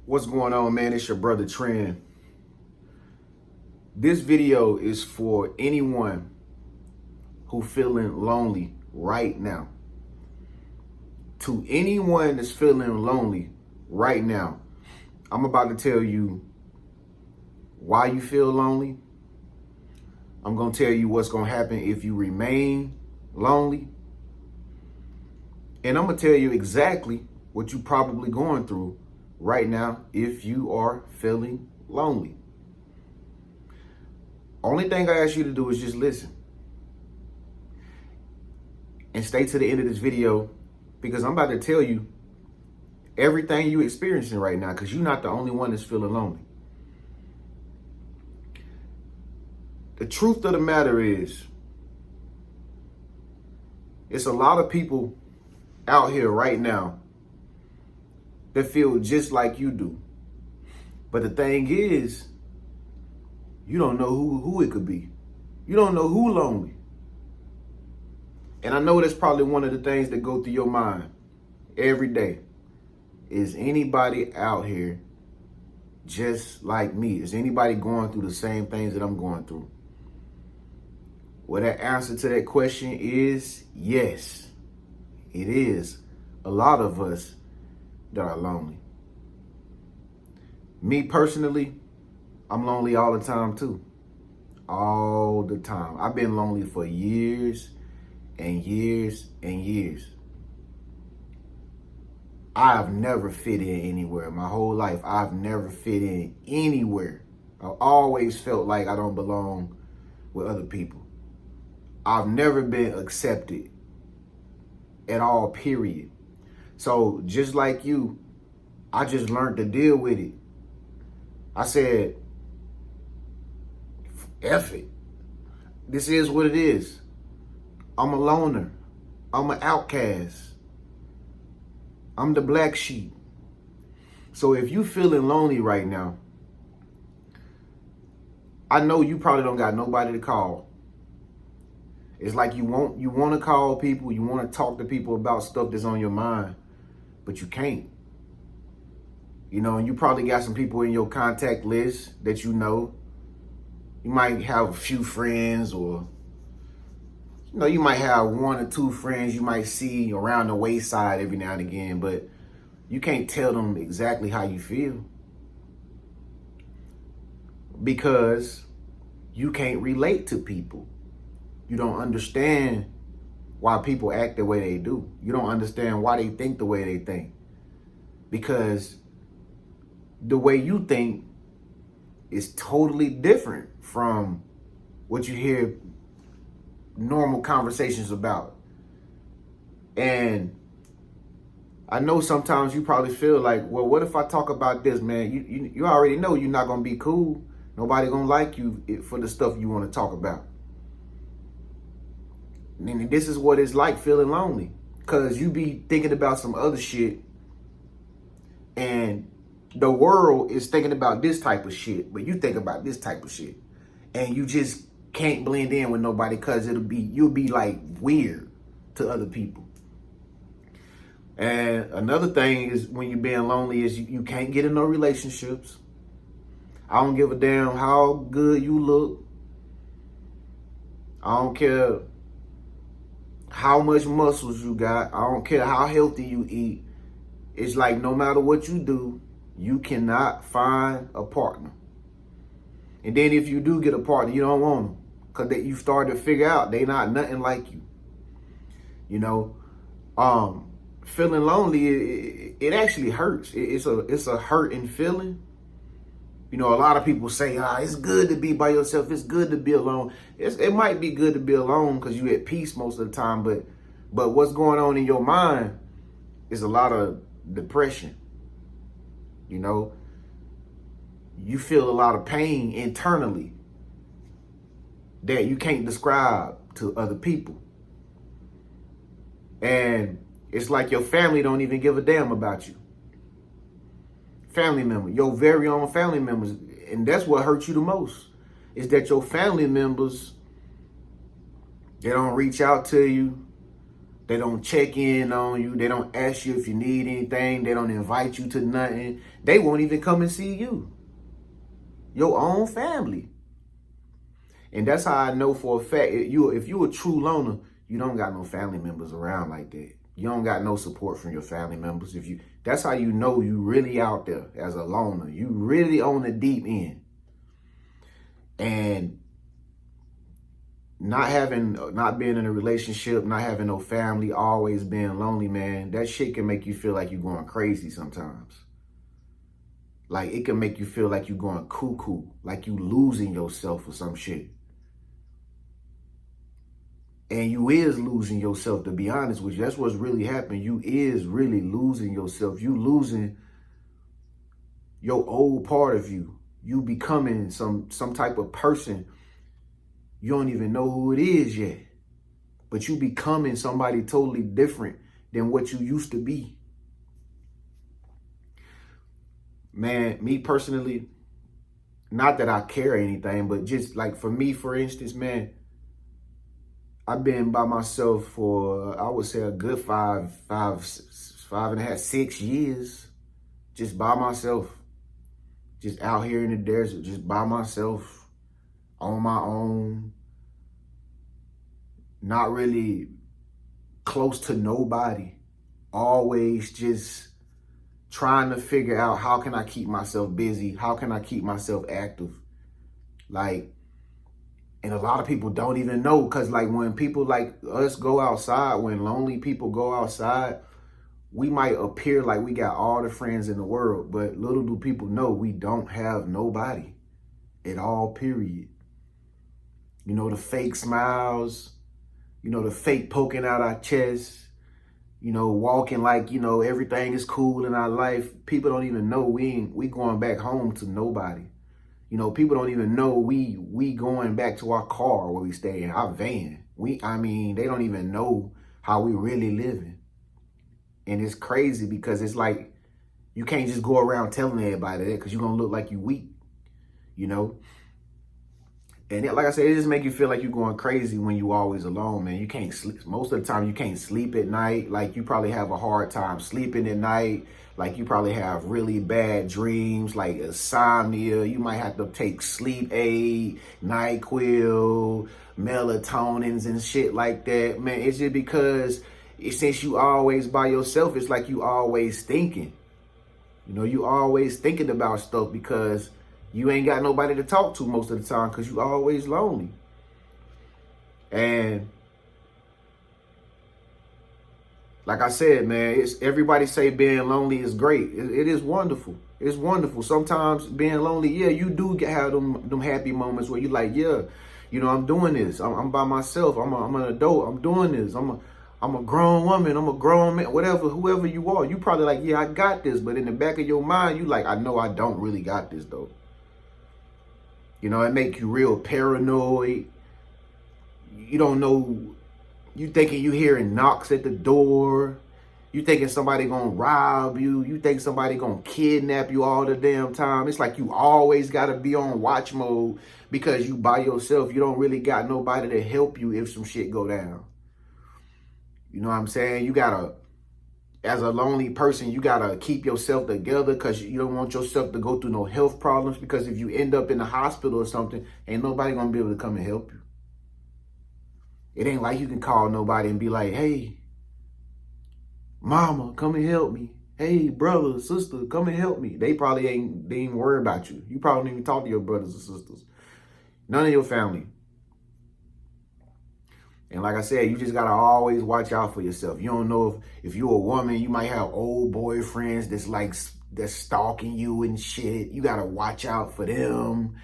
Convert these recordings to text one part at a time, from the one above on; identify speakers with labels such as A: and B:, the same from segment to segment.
A: What's going on, man? It's your brother TREN. This video is for anyone who feeling lonely right now. To anyone that's feeling lonely right now, I'm about to tell you why you feel lonely. I'm going to tell you what's going to happen if you remain lonely. And I'm going to tell you exactly what you're probably going through right now if you are feeling lonely. Only thing I ask you to do is just listen. And stay to the end of this video because I'm about to tell you everything you're experiencing right now because you're not the only one that's feeling lonely. The truth of the matter is, it's a lot of people out here right now that feel just like you do. But the thing is, you don't know who it could be. You don't know who lonely. And I know that's probably one of the things that go through your mind every day. Is anybody out here just like me? Is anybody going through the same things that I'm going through? Well, that answer to that question is yes. It is a lot of us that are lonely. Me personally, I'm lonely all the time too. All the time. I've been lonely for years and years and years. I've never fit in anywhere. My whole life, I've never fit in anywhere. I've always felt like I don't belong with other people. I've never been accepted at all, period. So just like you, I just learned to deal with it. I said, F it. This is what it is. I'm a loner. I'm an outcast. I'm the black sheep. So if you feeling lonely right now, I know you probably don't got nobody to call. It's like you want to call people, you want to talk to people about stuff that's on your mind, but you can't. You know, and you probably got some people in your contact list that you know. You might have a few friends, or you might have one or two friends you might see around the wayside every now and again, but you can't tell them exactly how you feel because you can't relate to people. You don't understand why people act the way they do. You don't understand why they think the way they think. Because the way you think is totally different from what you hear normal conversations about. And I know sometimes you probably feel like, well, what if I talk about this, man? You already know you're not going to be cool. Nobody going to like you for the stuff you want to talk about. And this is what it's like feeling lonely, because you be thinking about some other shit and the world is thinking about this type of shit, but you think about this type of shit and you just can't blend in with nobody because you'll be like weird to other people. And another thing is when you're being lonely is you can't get in no relationships. I don't give a damn how good you look. I don't care how much muscles you got. I don't care how healthy you eat. It's like no matter what you do, you cannot find a partner. And then if you do get a partner, you don't want them because you start to figure out they not nothing like you. You know, feeling lonely, it actually hurts. It's a hurting feeling. You know, a lot of people say, it's good to be by yourself. It's good to be alone. It might be good to be alone because you're at peace most of the time. But what's going on in your mind is a lot of depression. You know, you feel a lot of pain internally that you can't describe to other people. And it's like your family don't even give a damn about you. Family member, your very own family members. And that's what hurts you the most, is that your family members, they don't reach out to you. They don't check in on you. They don't ask you if you need anything. They don't invite you to nothing. They won't even come and see you. Your own family. And that's how I know for a fact, if you're a true loner, you don't got no family members around like that. You don't got no support from your family members. That's how you know you really out there as a loner. You really on the deep end. And not being in a relationship, not having no family, always being lonely, man, that shit can make you feel like you're going crazy sometimes. Like, it can make you feel like you're going cuckoo, like you losing yourself or some shit. And you is losing yourself, to be honest with you. That's what's really happening. You is really losing yourself. You losing your old part of you. You becoming some type of person. You don't even know who it is yet. But you becoming somebody totally different than what you used to be. Man, me personally, not that I care anything, but just like for me, for instance, man, I've been by myself for, I would say, a good five and a half, 6 years, just by myself, just out here in the desert, just by myself, on my own, not really close to nobody, always just trying to figure out how can I keep myself busy, how can I keep myself active, like. And a lot of people don't even know, because like when people like us go outside, when lonely people go outside, we might appear like we got all the friends in the world, but little do people know we don't have nobody at all, period. You know, the fake smiles, you know, the fake poking out our chest, you know, walking like, you know, everything is cool in our life. People don't even know we going back home to nobody. You know, people don't even know we going back to our car where we stay in, our van. They don't even know how we really living. And it's crazy because it's like, you can't just go around telling everybody that, because you're going to look like you weak, you know? And like I said, it just make you feel like you're going crazy when you always alone, man. You can't sleep. Most of the time, you can't sleep at night. Like, you probably have a hard time sleeping at night. Like, you probably have really bad dreams, like insomnia. You might have to take sleep aid, NyQuil, melatonins and shit like that. Man, it's just because since you always by yourself, it's like you always thinking. You know, you always thinking about stuff because you ain't got nobody to talk to most of the time because you always lonely. And like I said, man, everybody say being lonely is great. It is wonderful. It's wonderful. Sometimes being lonely, yeah, you do have them happy moments where you like, yeah, you know, I'm doing this. I'm by myself. I'm an adult. I'm doing this. I'm a grown woman. I'm a grown man. Whoever you are, you probably like, yeah, I got this. But in the back of your mind, you like, I know I don't really got this though. You know, it make you real paranoid. You don't know. You thinking you hearing knocks at the door. You thinking somebody gonna rob you. You think somebody gonna kidnap you all the damn time. It's like you always gotta be on watch mode because you by yourself. You don't really got nobody to help you if some shit go down. You know what I'm saying? You gotta, as a lonely person, you gotta keep yourself together because you don't want yourself to go through no health problems, because if you end up in the hospital or something, ain't nobody gonna be able to come and help you. It ain't like you can call nobody and be like, hey, mama, come and help me. Hey, brother, sister, come and help me. They ain't worried about you. You probably don't even talk to your brothers or sisters. None of your family. And like I said, you just gotta always watch out for yourself. You don't know if you're a woman, you might have old boyfriends that's stalking you and shit. You gotta watch out for them.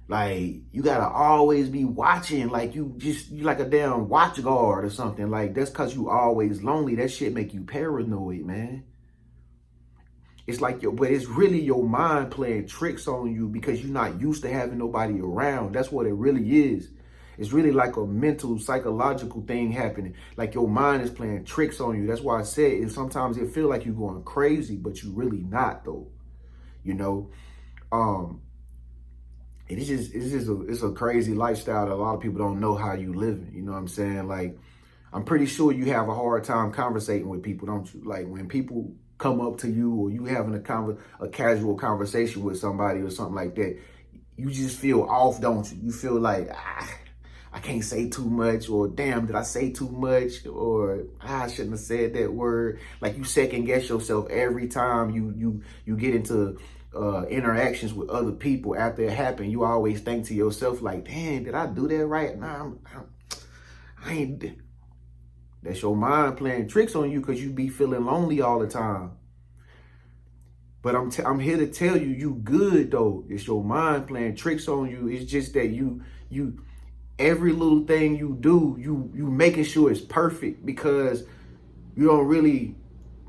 A: Like, you gotta always be watching, like you like a damn watch guard or something. Like, that's cause you always lonely. That shit make you paranoid, man. It's like but it's really your mind playing tricks on you because you're not used to having nobody around. That's what it really is. It's really like a mental, psychological thing happening. Like your mind is playing tricks on you. That's why I said sometimes it feel like you're going crazy, but you really not though. You know, it's a crazy lifestyle that a lot of people don't know how you living. You know what I'm saying? Like, I'm pretty sure you have a hard time conversating with people, don't you? Like when people come up to you or you having a casual conversation with somebody or something like that, you just feel off, don't you? You feel like, I can't say too much, or damn, did I say too much? Or I shouldn't have said that word. Like you second guess yourself every time you get into interactions with other people after it happened. You always think to yourself like, damn, did I do that right? Nah, I ain't. That's your mind playing tricks on you because you be feeling lonely all the time. But I'm here to tell you, you good though. It's your mind playing tricks on you. It's just that you every little thing you do, you making sure it's perfect because you don't really.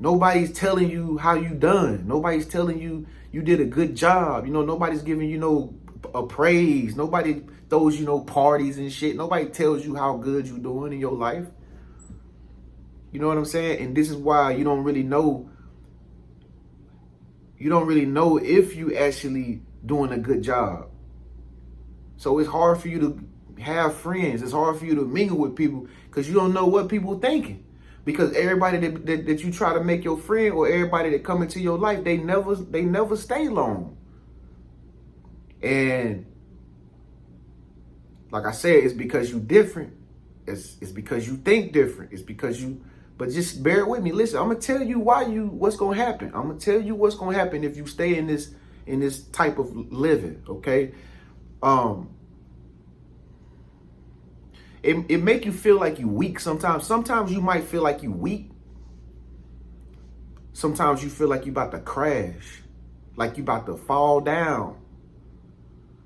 A: Nobody's telling you how you done. Nobody's telling you you did a good job. You know, nobody's giving you no a praise. Nobody throws you no parties and shit. Nobody tells you how good you doing in your life. You know what I'm saying? And this is why you don't really know. You don't really know if you actually doing a good job. So it's hard for you to have friends. It's hard for you to mingle with people because you don't know what people thinking. Because everybody that you try to make your friend or everybody that come into your life, they never stay long. And like I said, it's because you different. It's because you think different. It's because you. But just bear with me. Listen, I'm gonna tell you what's gonna happen. I'm gonna tell you what's gonna happen if you stay in this type of living. Okay. It make you feel like you weak sometimes. Sometimes you might feel like you weak. Sometimes you feel like you about to crash, like you about to fall down.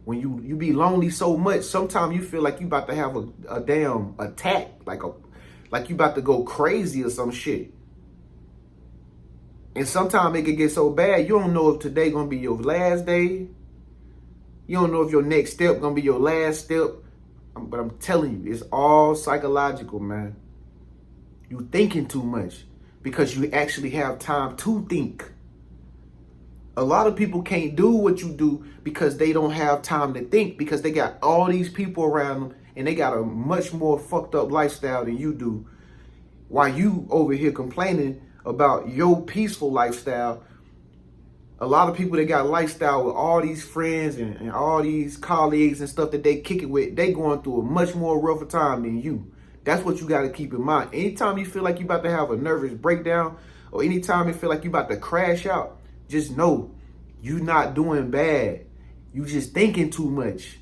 A: When you be lonely so much, sometimes you feel like you about to have a damn attack, like you about to go crazy or some shit. And sometimes it can get so bad, you don't know if today gonna be your last day. You don't know if your next step gonna be your last step. But I'm telling you, it's all psychological, man. You thinking too much because you actually have time to think. A lot of people can't do what you do because they don't have time to think because they got all these people around them and they got a much more fucked up lifestyle than you do. While you over here complaining about your peaceful lifestyle, a lot of people that got a lifestyle with all these friends and all these colleagues and stuff that they kick it with, they going through a much more rougher time than you. That's what you got to keep in mind. Anytime you feel like you about to have a nervous breakdown or anytime you feel like you about to crash out, just know you not doing bad. You just thinking too much.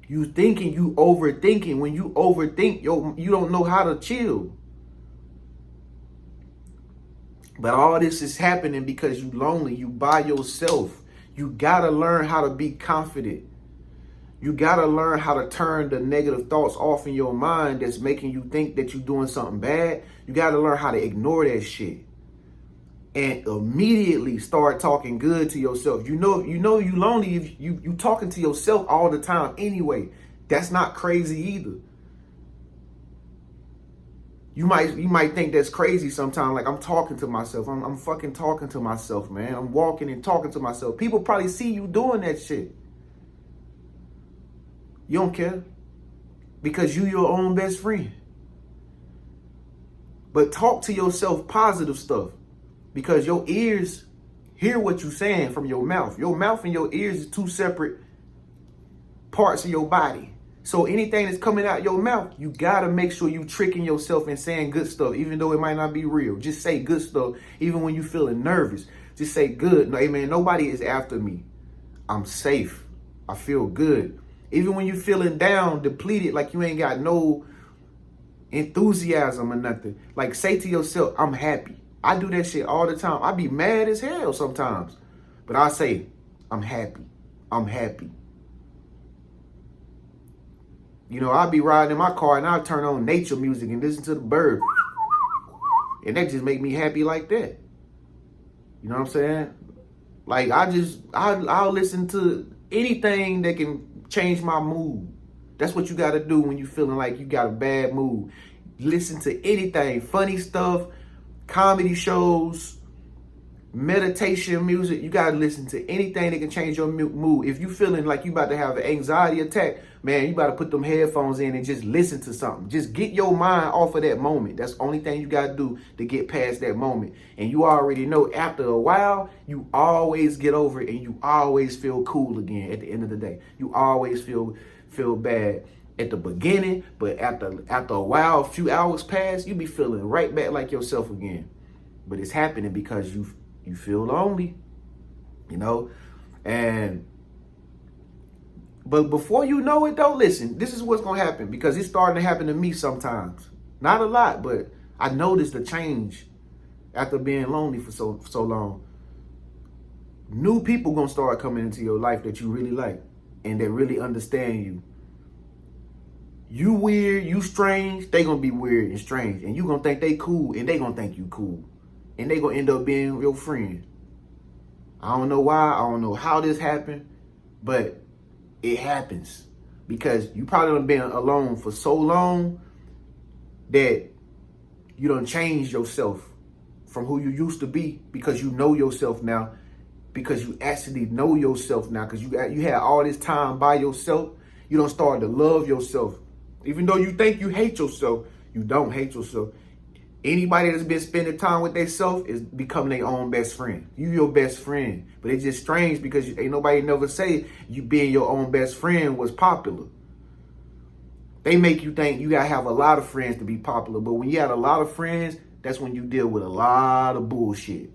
A: You thinking, you overthinking. When you overthink, you don't know how to chill. But all this is happening because you lonely. You by yourself. You got to learn how to be confident. You got to learn how to turn the negative thoughts off in your mind that's making you think that you're doing something bad. You got to learn how to ignore that shit. And immediately start talking good to yourself. You know you lonely if you talking to yourself all the time anyway. That's not crazy either. You might think that's crazy sometimes. Like I'm talking to myself. I'm fucking talking to myself, man. I'm walking and talking to myself. People probably see you doing that shit. You don't care because you your own best friend. But talk to yourself positive stuff. Because your ears hear what you're saying from your mouth. Your mouth and your ears is two separate parts of your body. So anything that's coming out your mouth, you got to make sure you tricking yourself and saying good stuff, even though it might not be real. Just say good stuff, even when you feeling nervous. Just say good. No, hey man, nobody is after me. I'm safe. I feel good. Even when you feeling down, depleted, like you ain't got no enthusiasm or nothing. Like say to yourself, I'm happy. I do that shit all the time. I be mad as hell sometimes. But I say, I'm happy. I'm happy. You know, I'll be riding in my car and I'll turn on nature music and listen to the bird. And that just make me happy like that. You know what I'm saying? Like I'll listen to anything that can change my mood. That's what you got to do when you feeling like you got a bad mood. Listen to anything, funny stuff, comedy shows, meditation music. You gotta listen to anything that can change your mood. If you feeling like you about to have an anxiety attack, man, you about to put them headphones in and just listen to something. Just get your mind off of that moment. That's the only thing you gotta do to get past that moment. And you already know after a while, you always get over it and you always feel cool again at the end of the day. You always feel bad at the beginning, but after a while, a few hours pass, you be feeling right back like yourself again. But it's happening because you feel lonely, you know? But before you know it though, listen, this is what's gonna happen, because it's starting to happen to me sometimes. Not a lot, but I noticed a change after being lonely for so long. New people gonna start coming into your life that you really like and that really understand you. You weird, you strange, they gonna be weird and strange. And you gonna think they cool and they gonna think you cool. And they gonna end up being your friend. I don't know why, I don't know how this happened, but it happens. Because you probably done been alone for so long that you done changed yourself from who you used to be, because you know yourself now. Because you actually know yourself now. Because you had all this time by yourself. You don't start to love yourself. Even though you think you hate yourself, you don't hate yourself. Anybody that's been spending time with themselves is becoming their own best friend. You your best friend. But it's just strange because ain't nobody never say you being your own best friend was popular. They make you think you gotta have a lot of friends to be popular. But when you have a lot of friends, that's when you deal with a lot of bullshit.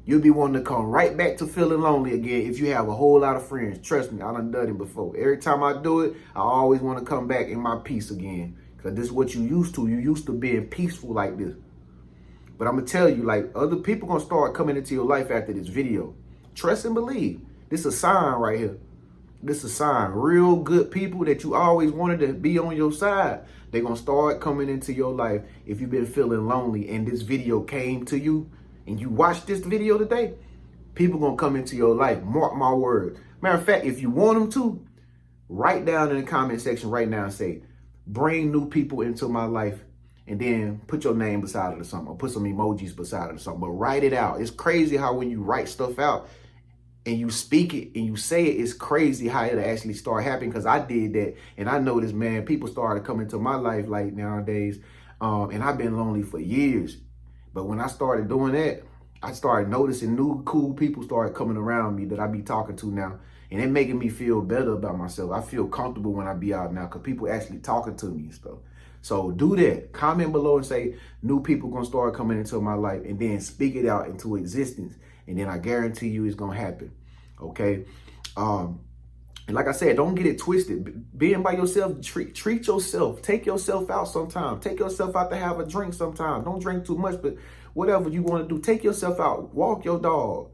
A: You'll be wanting to come right back to feeling lonely again if you have a whole lot of friends. Trust me, I done done it before. Every time I do it, I always want to come back in my peace again. Because this is what you used to. You used to being peaceful like this. But I'm going to tell you, like, other people going to start coming into your life after this video. Trust and believe. This is a sign right here. This is a sign. Real good people that you always wanted to be on your side, they're going to start coming into your life if you've been feeling lonely and this video came to you. And you watch this video today, people gonna come into your life. Mark my words. Matter of fact, if you want them to, write down in the comment section right now and say, bring new people into my life, and then put your name beside it or something, or put some emojis beside it or something, but write it out. It's crazy how when you write stuff out and you speak it and you say it, it's crazy how it'll actually start happening, because I did that. And I noticed, man, people started coming to my life like nowadays, and I've been lonely for years. But when I started doing that, I started noticing new cool people started coming around me that I be talking to now. And it making me feel better about myself. I feel comfortable when I be out now because people actually talking to me and stuff. So do that. Comment below and say new people gonna start coming into my life, and then speak it out into existence. And then I guarantee you it's gonna happen. Okay. And like I said, don't get it twisted. Being by yourself, treat yourself. Take yourself out sometime. Take yourself out to have a drink sometime. Don't drink too much, but whatever you want to do, take yourself out. Walk your dog.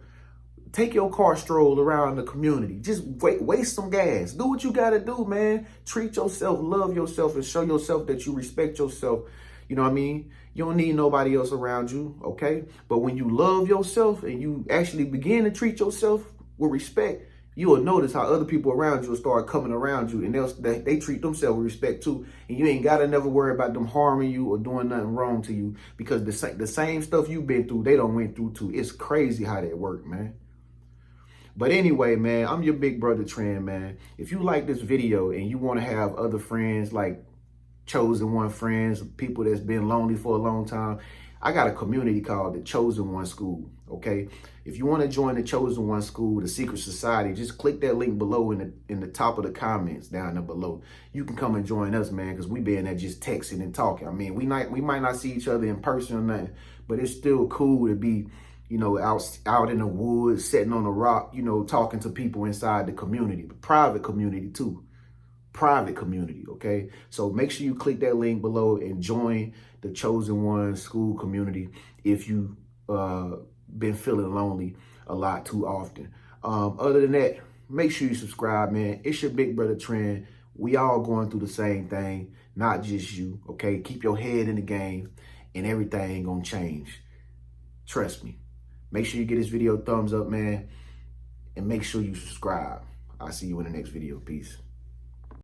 A: Take your car stroll around the community. Just waste some gas. Do what you got to do, man. Treat yourself, love yourself, and show yourself that you respect yourself. You know what I mean? You don't need nobody else around you, okay? But when you love yourself and you actually begin to treat yourself with respect, you will notice how other people around you will start coming around you, and they treat themselves with respect too. And you ain't got to never worry about them harming you or doing nothing wrong to you, because the same stuff you've been through, they don't went through too. It's crazy how that work, man. But anyway, man, I'm your big brother TREN, man. If you like this video and you want to have other friends, like chosen one friends, people that's been lonely for a long time, I got a community called the Chosen One School, okay? If you want to join the Chosen One School, the secret society, just click that link below in the top of the comments down there below. You can come and join us, man, because we been there just texting and talking. I mean, we might not see each other in person or nothing, but it's still cool to be, you know, out in the woods, sitting on a rock, you know, talking to people inside the community, the private community too. Private community, okay? So make sure you click that link below and join the Chosen One School community if you been feeling lonely a lot too often. Other than that, make sure you subscribe, man. It's your big brother TREN. We all going through the same thing, not just you, okay? Keep your head in the game and everything ain't gonna change. Trust me. Make sure you get this video a thumbs up, man, and make sure you subscribe. I'll see you in the next video. Peace.